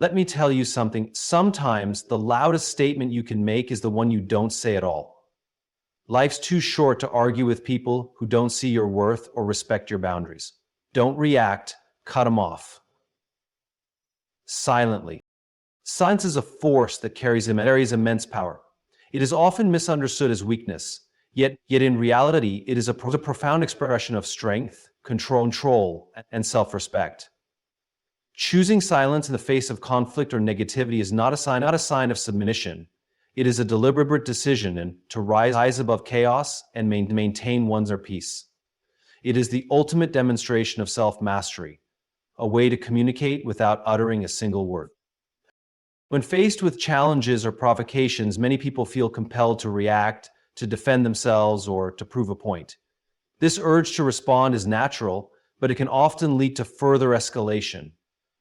Let me tell you something. Sometimes the loudest statement you can make is the one you don't say at all. Life's too short to argue with people who don't see your worth or respect your boundaries. Don't react, cut them off. Silently. Silence is a force that carries immense power. It is often misunderstood as weakness, yet in reality, it is a profound expression of strength, control, and self-respect. Choosing silence in the face of conflict or negativity is not a sign of submission. It is a deliberate decision to rise above chaos and maintain one's peace. It is the ultimate demonstration of self-mastery, a way to communicate without uttering a single word. When faced with challenges or provocations, many people feel compelled to react, to defend themselves, or to prove a point. This urge to respond is natural, but it can often lead to further escalation.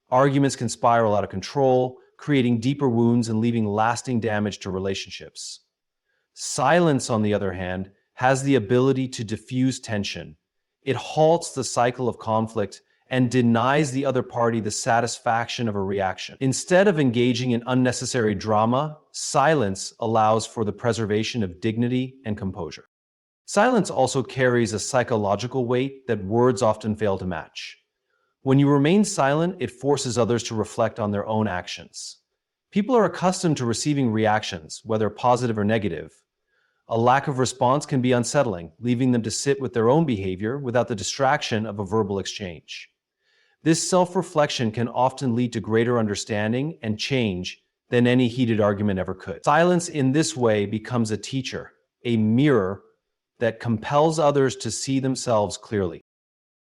Arguments can spiral out of control, creating deeper wounds and leaving lasting damage to relationships. Silence, on the other hand, has the ability to diffuse tension. It halts the cycle of conflict and denies the other party the satisfaction of a reaction. Instead of engaging in unnecessary drama, silence allows for the preservation of dignity and composure. Silence also carries a psychological weight that words often fail to match. When you remain silent, it forces others to reflect on their own actions. People are accustomed to receiving reactions, whether positive or negative. A lack of response can be unsettling, leaving them to sit with their own behavior without the distraction of a verbal exchange. This self-reflection can often lead to greater understanding and change than any heated argument ever could. Silence in this way becomes a teacher, a mirror that compels others to see themselves clearly.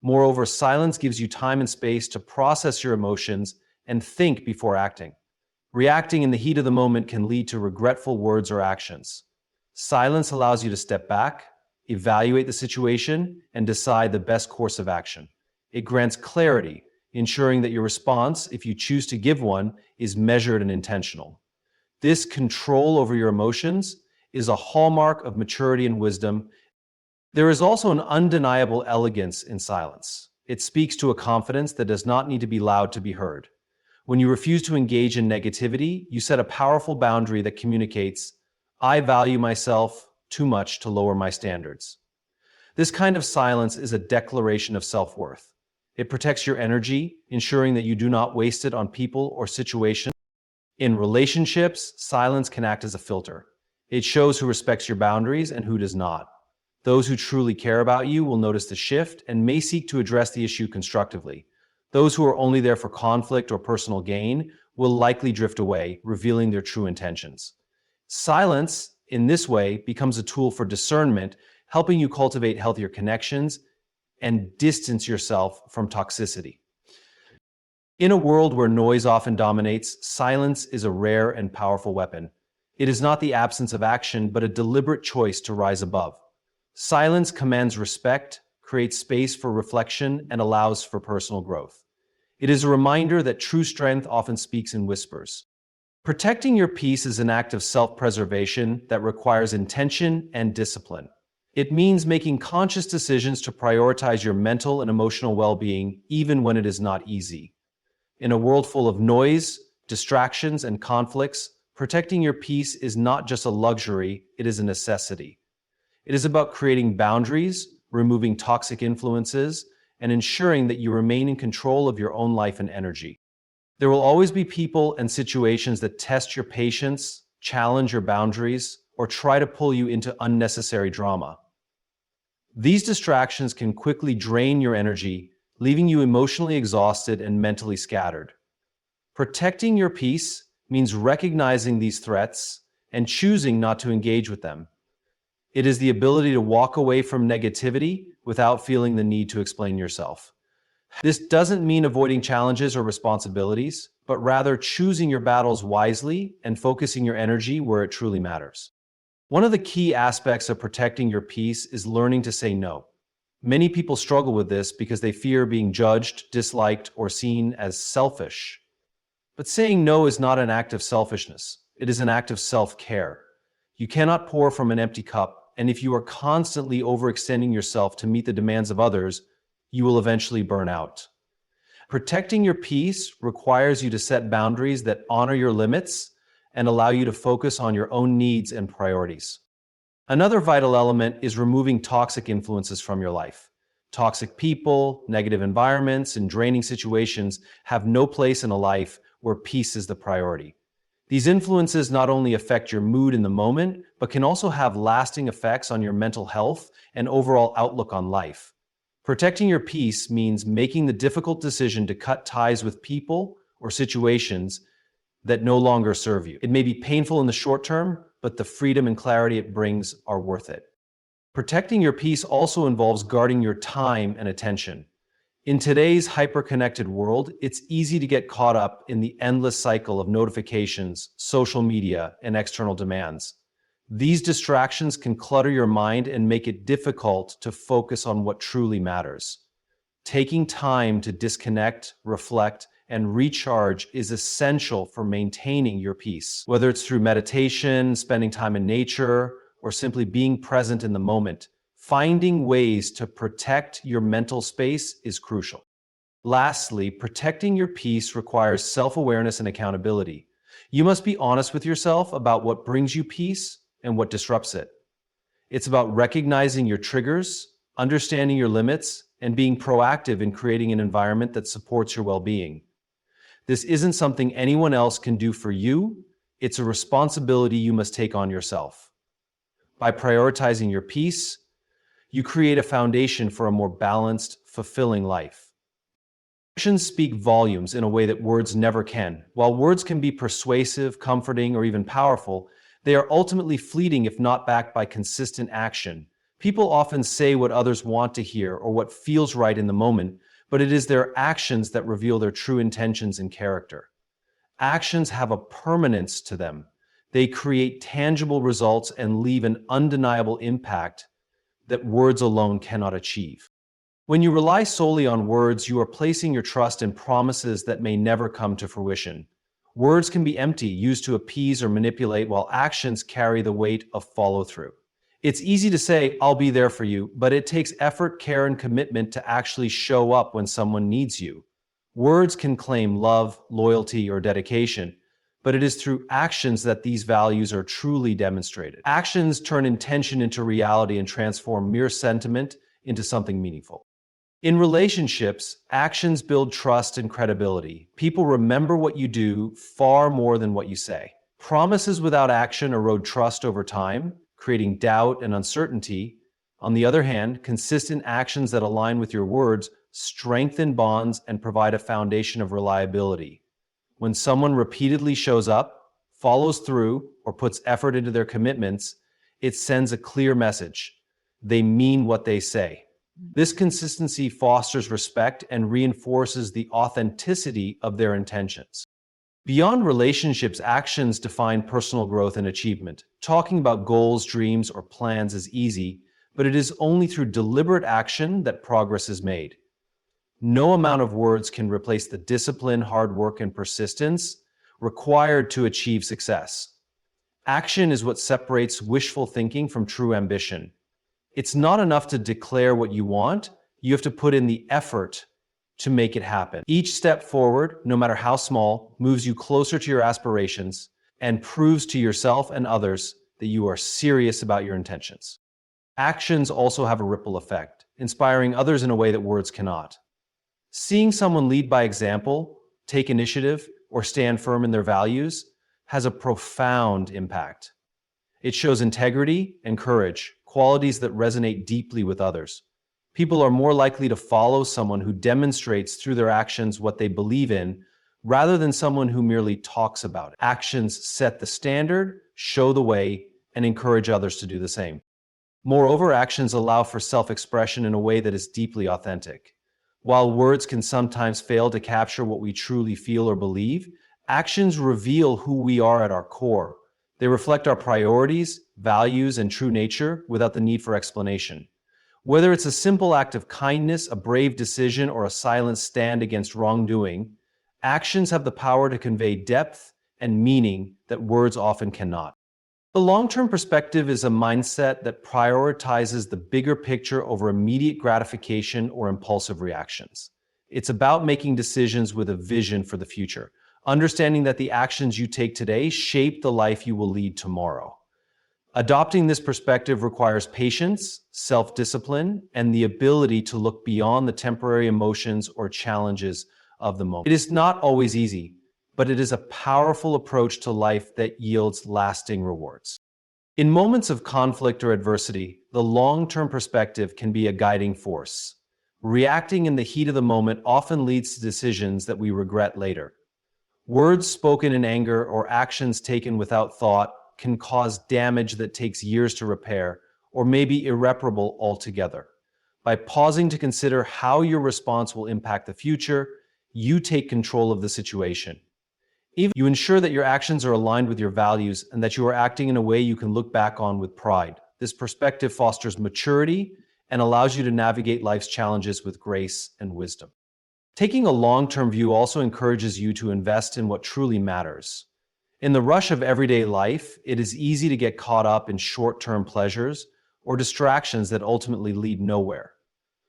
Moreover, silence gives you time and space to process your emotions and think before acting. Reacting in the heat of the moment can lead to regretful words or actions. Silence allows you to step back, evaluate the situation, and decide the best course of action. It grants clarity, ensuring that your response, if you choose to give one, is measured and intentional. This control over your emotions is a hallmark of maturity and wisdom. There is also an undeniable elegance in silence. It speaks to a confidence that does not need to be loud to be heard. When you refuse to engage in negativity, you set a powerful boundary that communicates, "I value myself too much to lower my standards." This kind of silence is a declaration of self-worth. It protects your energy, ensuring that you do not waste it on people or situations. In relationships, silence can act as a filter. It shows who respects your boundaries and who does not. Those who truly care about you will notice the shift and may seek to address the issue constructively. Those who are only there for conflict or personal gain will likely drift away, revealing their true intentions. Silence, in this way, becomes a tool for discernment, helping you cultivate healthier connections and distance yourself from toxicity. In a world where noise often dominates, silence is a rare and powerful weapon. It is not the absence of action, but a deliberate choice to rise above. Silence commands respect, creates space for reflection, and allows for personal growth. It is a reminder that true strength often speaks in whispers. Protecting your peace is an act of self-preservation that requires intention and discipline. It means making conscious decisions to prioritize your mental and emotional well-being, even when it is not easy. In a world full of noise, distractions, and conflicts, protecting your peace is not just a luxury, it is a necessity. It is about creating boundaries, removing toxic influences, and ensuring that you remain in control of your own life and energy. There will always be people and situations that test your patience, challenge your boundaries, or try to pull you into unnecessary drama. These distractions can quickly drain your energy, leaving you emotionally exhausted and mentally scattered. Protecting your peace means recognizing these threats and choosing not to engage with them. It is the ability to walk away from negativity without feeling the need to explain yourself. This doesn't mean avoiding challenges or responsibilities, but rather choosing your battles wisely and focusing your energy where it truly matters. One of the key aspects of protecting your peace is learning to say no. Many people struggle with this because they fear being judged, disliked, or seen as selfish. But saying no is not an act of selfishness. It is an act of self-care. You cannot pour from an empty cup, and if you are constantly overextending yourself to meet the demands of others, you will eventually burn out. Protecting your peace requires you to set boundaries that honor your limits and allow you to focus on your own needs and priorities. Another vital element is removing toxic influences from your life. Toxic people, negative environments, and draining situations have no place in a life where peace is the priority. These influences not only affect your mood in the moment, but can also have lasting effects on your mental health and overall outlook on life. Protecting your peace means making the difficult decision to cut ties with people or situations that no longer serve you. It may be painful in the short term, but the freedom and clarity it brings are worth it. Protecting your peace also involves guarding your time and attention. In today's hyper-connected world, it's easy to get caught up in the endless cycle of notifications, social media, and external demands. These distractions can clutter your mind and make it difficult to focus on what truly matters. Taking time to disconnect, reflect, and recharge is essential for maintaining your peace. Whether it's through meditation, spending time in nature, or simply being present in the moment, finding ways to protect your mental space is crucial. Lastly, protecting your peace requires self-awareness and accountability. You must be honest with yourself about what brings you peace and what disrupts it. It's about recognizing your triggers, understanding your limits, and being proactive in creating an environment that supports your well-being. This isn't something anyone else can do for you. It's a responsibility you must take on yourself. By prioritizing your peace, you create a foundation for a more balanced, fulfilling life. Actions speak volumes in a way that words never can. While words can be persuasive, comforting, or even powerful, they are ultimately fleeting if not backed by consistent action. People often say what others want to hear or what feels right in the moment, but it is their actions that reveal their true intentions and character. Actions have a permanence to them. They create tangible results and leave an undeniable impact that words alone cannot achieve. When you rely solely on words, you are placing your trust in promises that may never come to fruition. Words can be empty, used to appease or manipulate, while actions carry the weight of follow-through. It's easy to say, "I'll be there for you," but it takes effort, care, and commitment to actually show up when someone needs you. Words can claim love, loyalty, or dedication, but it is through actions that these values are truly demonstrated. Actions turn intention into reality and transform mere sentiment into something meaningful. In relationships, actions build trust and credibility. People remember what you do far more than what you say. Promises without action erode trust over time, creating doubt and uncertainty. On the other hand, consistent actions that align with your words strengthen bonds and provide a foundation of reliability. When someone repeatedly shows up, follows through, or puts effort into their commitments, it sends a clear message. They mean what they say. This consistency fosters respect and reinforces the authenticity of their intentions. Beyond relationships, actions define personal growth and achievement. Talking about goals, dreams, or plans is easy, but it is only through deliberate action that progress is made. No amount of words can replace the discipline, hard work, and persistence required to achieve success. Action is what separates wishful thinking from true ambition. It's not enough to declare what you want, you have to put in the effort to make it happen. Each step forward, no matter how small, moves you closer to your aspirations and proves to yourself and others that you are serious about your intentions. Actions also have a ripple effect, inspiring others in a way that words cannot. Seeing someone lead by example, take initiative, or stand firm in their values has a profound impact. It shows integrity and courage, qualities that resonate deeply with others. People are more likely to follow someone who demonstrates through their actions what they believe in, rather than someone who merely talks about it. Actions set the standard, show the way, and encourage others to do the same. Moreover, actions allow for self-expression in a way that is deeply authentic. While words can sometimes fail to capture what we truly feel or believe, actions reveal who we are at our core. They reflect our priorities, values, and true nature without the need for explanation. Whether it's a simple act of kindness, a brave decision, or a silent stand against wrongdoing, actions have the power to convey depth and meaning that words often cannot. The long-term perspective is a mindset that prioritizes the bigger picture over immediate gratification or impulsive reactions. It's about making decisions with a vision for the future, understanding that the actions you take today shape the life you will lead tomorrow. Adopting this perspective requires patience, self-discipline, and the ability to look beyond the temporary emotions or challenges of the moment. It is not always easy, but it is a powerful approach to life that yields lasting rewards. In moments of conflict or adversity, the long-term perspective can be a guiding force. Reacting in the heat of the moment often leads to decisions that we regret later. Words spoken in anger or actions taken without thought can cause damage that takes years to repair, or may be irreparable altogether. By pausing to consider how your response will impact the future, you take control of the situation. Even you ensure that your actions are aligned with your values and that you are acting in a way you can look back on with pride. This perspective fosters maturity and allows you to navigate life's challenges with grace and wisdom. Taking a long-term view also encourages you to invest in what truly matters. In the rush of everyday life, it is easy to get caught up in short-term pleasures or distractions that ultimately lead nowhere.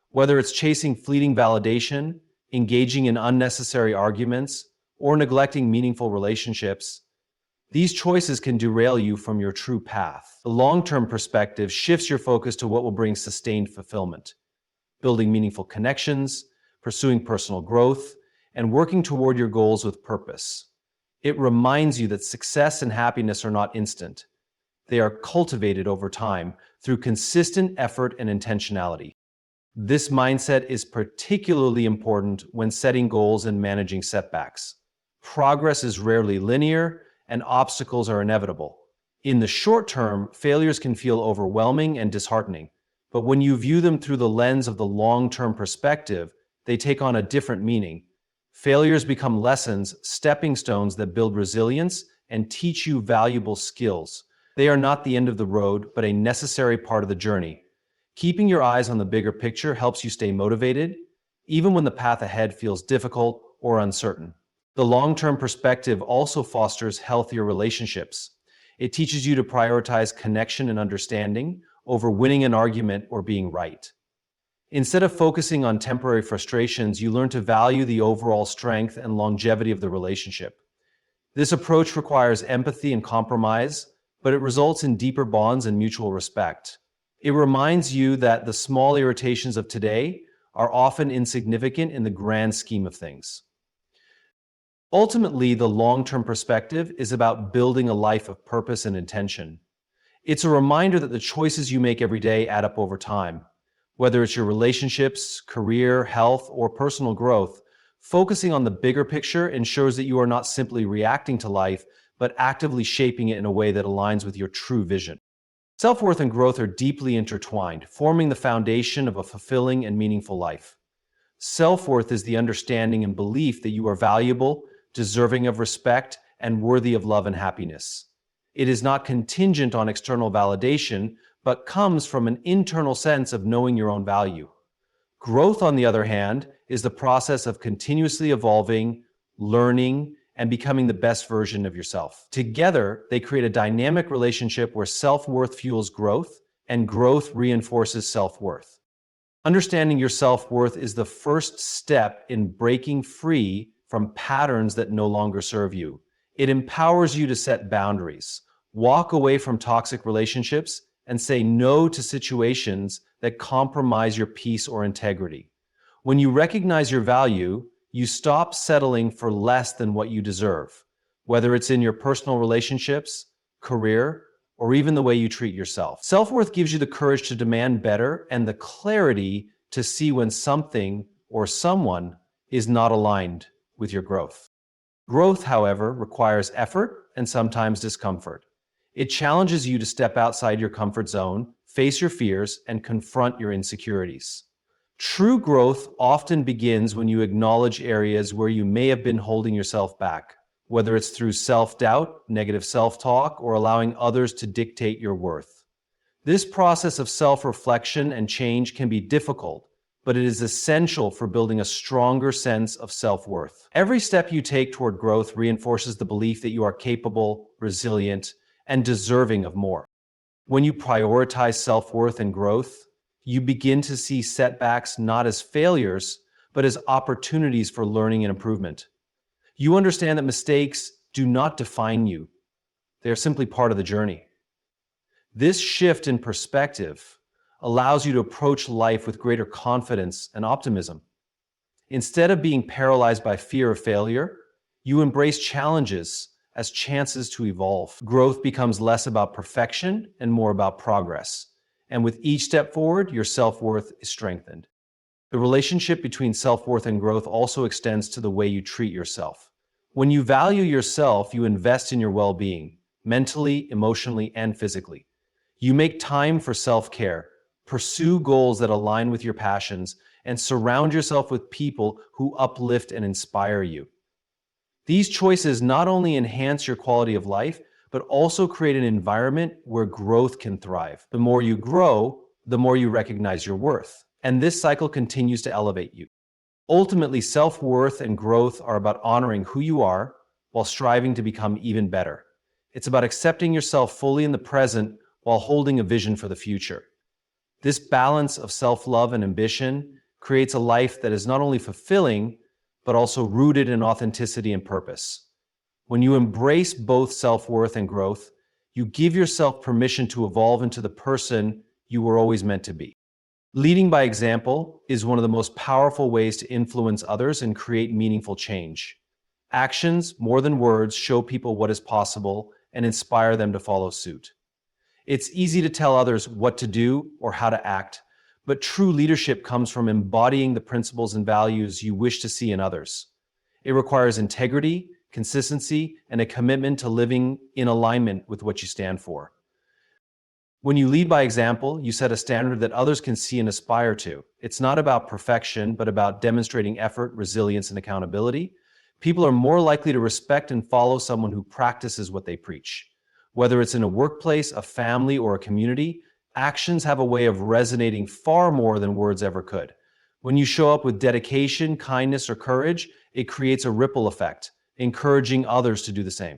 Whether it's chasing fleeting validation, engaging in unnecessary arguments, or neglecting meaningful relationships, these choices can derail you from your true path. The long-term perspective shifts your focus to what will bring sustained fulfillment, building meaningful connections, pursuing personal growth, and working toward your goals with purpose. It reminds you that success and happiness are not instant. They are cultivated over time through consistent effort and intentionality. This mindset is particularly important when setting goals and managing setbacks. Progress is rarely linear, and obstacles are inevitable. In the short term, failures can feel overwhelming and disheartening, but when you view them through the lens of the long-term perspective, they take on a different meaning. Failures become lessons, stepping stones that build resilience and teach you valuable skills. They are not the end of the road, but a necessary part of the journey. Keeping your eyes on the bigger picture helps you stay motivated, even when the path ahead feels difficult or uncertain. The long-term perspective also fosters healthier relationships. It teaches you to prioritize connection and understanding over winning an argument or being right. Instead of focusing on temporary frustrations, you learn to value the overall strength and longevity of the relationship. This approach requires empathy and compromise, but it results in deeper bonds and mutual respect. It reminds you that the small irritations of today are often insignificant in the grand scheme of things. Ultimately, the long-term perspective is about building a life of purpose and intention. It's a reminder that the choices you make every day add up over time. Whether it's your relationships, career, health, or personal growth, focusing on the bigger picture ensures that you are not simply reacting to life, but actively shaping it in a way that aligns with your true vision. Self-worth and growth are deeply intertwined, forming the foundation of a fulfilling and meaningful life. Self-worth is the understanding and belief that you are valuable, deserving of respect, and worthy of love and happiness. It is not contingent on external validation, but comes from an internal sense of knowing your own value. Growth, on the other hand, is the process of continuously evolving, learning, and becoming the best version of yourself. Together, they create a dynamic relationship where self-worth fuels growth and growth reinforces self-worth. Understanding your self-worth is the first step in breaking free from patterns that no longer serve you. It empowers you to set boundaries, walk away from toxic relationships, and say no to situations that compromise your peace or integrity. When you recognize your value, you stop settling for less than what you deserve, whether it's in your personal relationships, career, or even the way you treat yourself. Self-worth gives you the courage to demand better and the clarity to see when something or someone is not aligned with your growth. Growth, however, requires effort and sometimes discomfort. It challenges you to step outside your comfort zone, face your fears, and confront your insecurities. True growth often begins when you acknowledge areas where you may have been holding yourself back, whether it's through self-doubt, negative self-talk, or allowing others to dictate your worth. This process of self-reflection and change can be difficult, but it is essential for building a stronger sense of self-worth. Every step you take toward growth reinforces the belief that you are capable, resilient, and deserving of more. When you prioritize self-worth and growth, you begin to see setbacks not as failures, but but as opportunities for learning and improvement. You understand that mistakes do not define you. They are simply part of the journey. This shift in perspective allows you to approach life with greater confidence and optimism. Instead of being paralyzed by fear of failure, you embrace challenges as chances to evolve. Growth becomes less about perfection and more about progress. And with each step forward, your self-worth is strengthened. The relationship between self-worth and growth also extends to the way you treat yourself. When you value yourself, you invest in your well-being, mentally, emotionally, and physically. You make time for self-care, pursue goals that align with your passions, and surround yourself with people who uplift and inspire you. These choices not only enhance your quality of life, but also create an environment where growth can thrive. The more you grow, the more you recognize your worth. And this cycle continues to elevate you. Ultimately, self-worth and growth are about honoring who you are while striving to become even better. It's about accepting yourself fully in the present while holding a vision for the future. This balance of self-love and ambition creates a life that is not only fulfilling, but also rooted in authenticity and purpose. When you embrace both self-worth and growth, you give yourself permission to evolve into the person you were always meant to be. Leading by example is one of the most powerful ways to influence others and create meaningful change. Actions, more than words, show people what is possible and inspire them to follow suit. It's easy to tell others what to do or how to act, but true leadership comes from embodying the principles and values you wish to see in others. It requires integrity, consistency, and a commitment to living in alignment with what you stand for. When you lead by example, you set a standard that others can see and aspire to. It's not about perfection, but about demonstrating effort, resilience, and accountability. People are more likely to respect and follow someone who practices what they preach. Whether it's in a workplace, a family, or a community, actions have a way of resonating far more than words ever could. When you show up with dedication, kindness, or courage, it creates a ripple effect, encouraging others to do the same.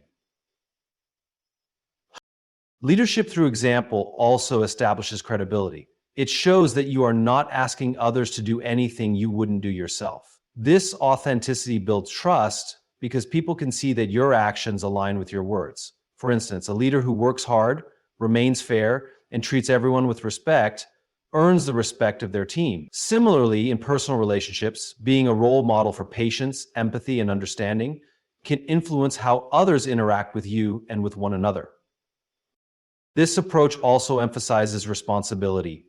Leadership through example also establishes credibility. It shows that you are not asking others to do anything you wouldn't do yourself. This authenticity builds trust because people can see that your actions align with your words. For instance, a leader who works hard, remains fair, and treats everyone with respect earns the respect of their team. Similarly, in personal relationships, being a role model for patience, empathy, and understanding can influence how others interact with you and with one another. This approach also emphasizes responsibility.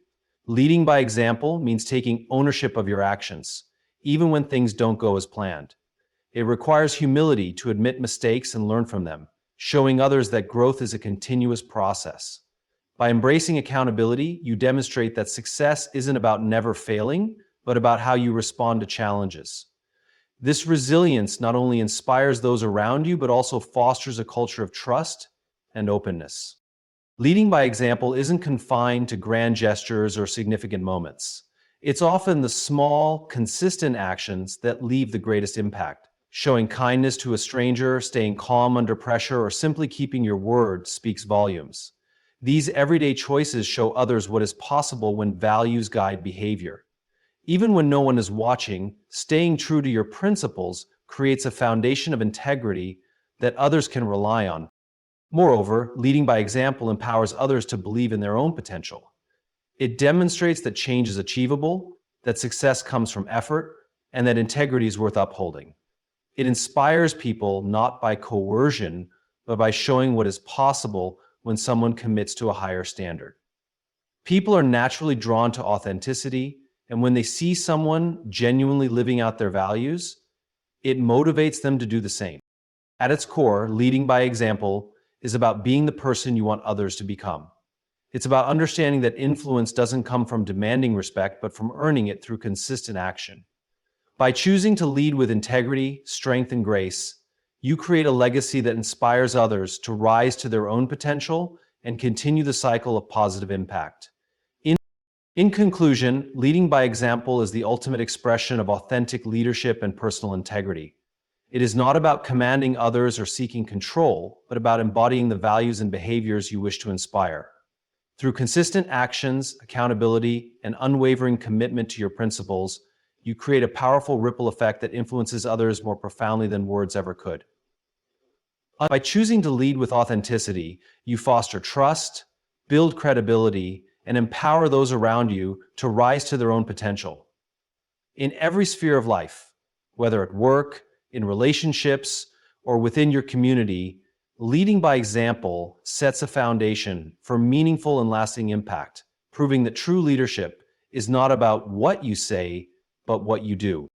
Leading by example means taking ownership of your actions, even when things don't go as planned. It requires humility to admit mistakes and learn from them, showing others that growth is a continuous process. By embracing accountability, you demonstrate that success isn't about never failing, but about how you respond to challenges. This resilience not only inspires those around you, but also fosters a culture of trust and openness. Leading by example isn't confined to grand gestures or significant moments. It's often the small, consistent actions that leave the greatest impact. Showing kindness to a stranger, staying calm under pressure, or simply keeping your word speaks volumes. These everyday choices show others what is possible when values guide behavior. Even when no one is watching, staying true to your principles creates a foundation of integrity that others can rely on. Moreover, leading by example empowers others to believe in their own potential. It demonstrates that change is achievable, that success comes from effort, and that integrity is worth upholding. It inspires people not by coercion, but by showing what is possible when someone commits to a higher standard. People are naturally drawn to authenticity, and when they see someone genuinely living out their values, it motivates them to do the same. At its core, leading by example is about being the person you want others to become. It's about understanding that influence doesn't come from demanding respect, but from earning it through consistent action. By choosing to lead with integrity, strength, and grace, you create a legacy that inspires others to rise to their own potential and continue the cycle of positive impact. In conclusion, leading by example is the ultimate expression of authentic leadership and personal integrity. It is not about commanding others or seeking control, but about embodying the values and behaviors you wish to inspire. Through consistent actions, accountability, and unwavering commitment to your principles, you create a powerful ripple effect that influences others more profoundly than words ever could. By choosing to lead with authenticity, you foster trust, build credibility, and empower those around you to rise to their own potential. In every sphere of life, whether at work, in relationships, or within your community, leading by example sets a foundation for meaningful and lasting impact, proving that true leadership is not about what you say, but what you do.